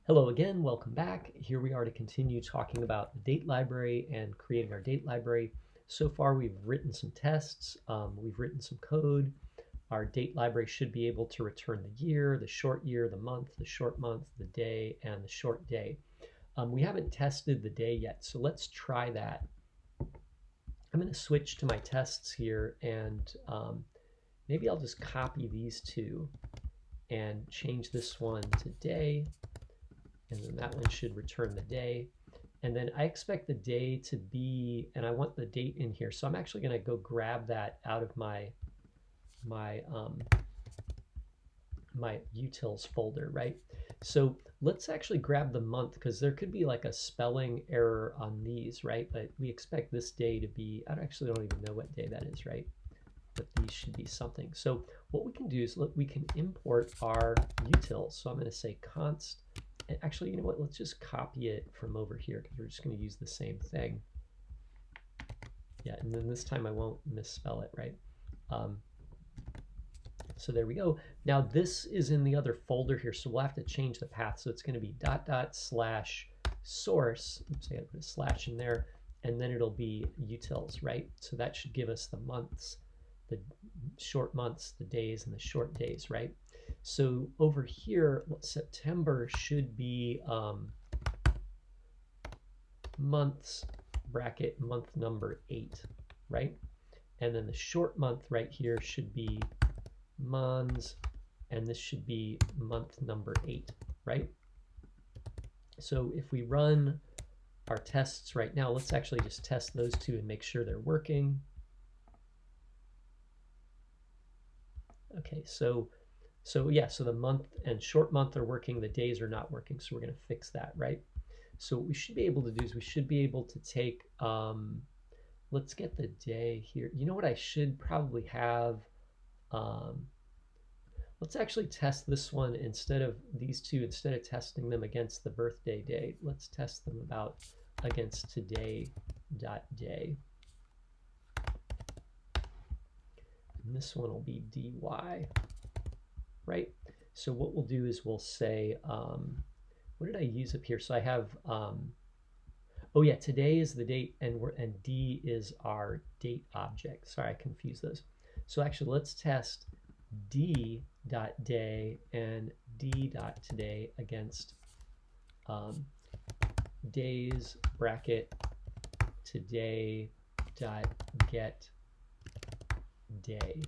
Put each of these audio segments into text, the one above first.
Hello again, welcome back. Here we are to continue talking about the date library and creating our date library. So far we've written some tests, we've written some code. Our date library should be able to return the year, the month, the short month, the day, and the short day. We haven't tested the day yet, so let's try that. I'm going to switch to my tests here and maybe I'll just copy these two and change this one to day, and then that one should return the day. And then I expect the day to be, and I want the date in here. So I'm actually going to go grab that out of my utils folder, right? So let's actually grab the month because there could be like a spelling error on these, right? But we expect this day to be, I actually don't even know what day that is, right? But these should be something. So what we can do is we can import our utils. So I'm going to say const. Actually, you know what? Let's just copy it from over here because we're just going to use the same thing. Yeah, and then this time I won't misspell it, right? So there we go. Now this is in the other folder here, so we'll have to change the path. So it's going to be /source. Oops, I got to put a slash in there, and then it'll be utils, right? So that should give us the months, the short months, the days, and the short days, right? So over here, September should be months bracket month number 8, right? And then the short month right here should be mons, and this should be month number 8, right? So if we run our tests right now, let's actually just test those two and make sure they're working. Okay, so the month and short month are working, the days are not working, so we're going to fix that, right? So what we should be able to do is we should be able to take, let's get the day here. You know what I should probably have? Let's actually test this one instead of these two, instead of testing them against the birthday date, let's test them against today.day. And this one will be dy, right? So what we'll do is we'll say, what did I use up here? So I have, oh yeah, today is the date, and D is our date object. Sorry, I confused those. So actually, let's test d.day and d.today against days bracket today dot get day.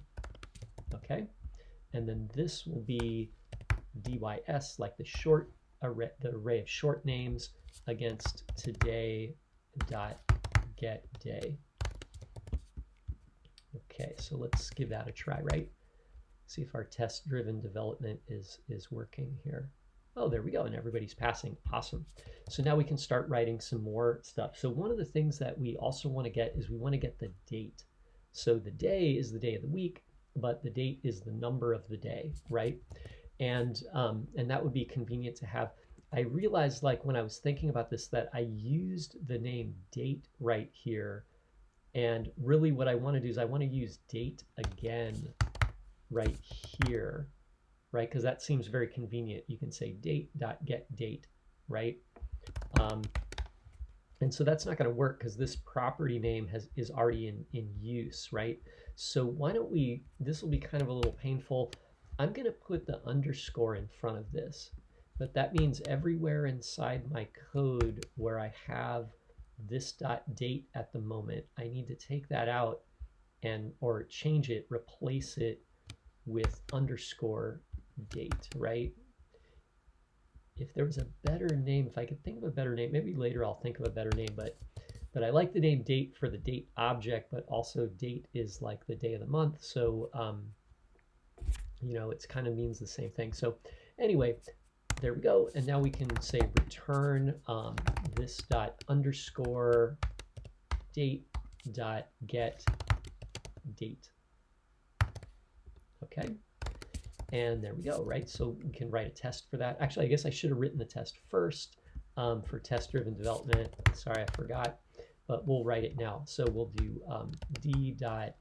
Okay, and then this will be dys, like the array of short names against today dot get day. Okay, so let's give that a try, right? See if our test-driven development is working here. Oh, there we go, and everybody's passing. Awesome. So now we can start writing some more stuff. So one of the things that we also want to get is we want to get the date. So the day is the day of the week, but the date is the number of the day, right? And that would be convenient to have. I realized, like, when I was thinking about this, that I used the name date right here. And really what I want to do is I want to use date again right here, right? Because that seems very convenient. You can say date.getDate, right? And so that's not going to work because this property name is already in use, right? So why don't we, this will be kind of a little painful. I'm going to put the underscore in front of this, but that means everywhere inside my code where I have this .date at the moment, I need to take that out or change it, replace it with underscore date, right? If there was a better name, if I could think of a better name, maybe later I'll think of a better name, but I like the name date for the date object, but also date is like the day of the month. So, you know, it's kind of means the same thing. So anyway, there we go. And now we can say return this dot underscore date dot get date. Okay. And there we go, right? So we can write a test for that. Actually, I guess I should have written the test first for test-driven development. Sorry, I forgot, but we'll write it now. So we'll do d dot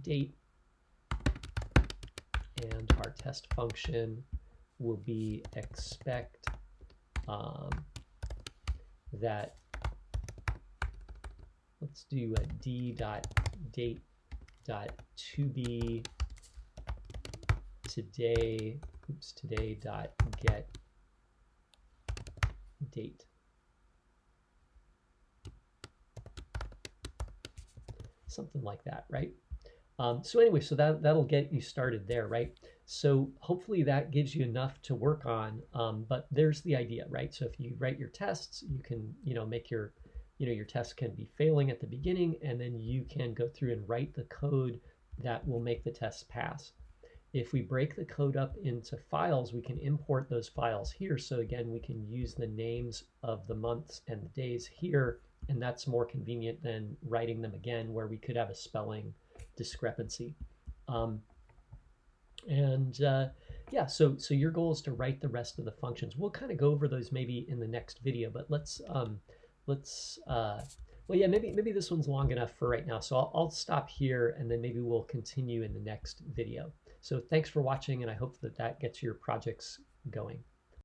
date and our test function will be expect that, let's do a d.date to be today, today dot get date. Something like that, right? So anyway, so that'll get you started there, right? So hopefully that gives you enough to work on, but there's the idea, right? So if you write your tests, you can, make your, your tests can be failing at the beginning, and then you can go through and write the code that will make the tests pass. If we break the code up into files, we can import those files here. So again, we can use the names of the months and the days here, and that's more convenient than writing them again, where we could have a spelling discrepancy. Yeah, so your goal is to write the rest of the functions. We'll kind of go over those maybe in the next video, but let's well, yeah, maybe this one's long enough for right now. So I'll stop here, and then maybe we'll continue in the next video. So thanks for watching, and I hope that gets your projects going.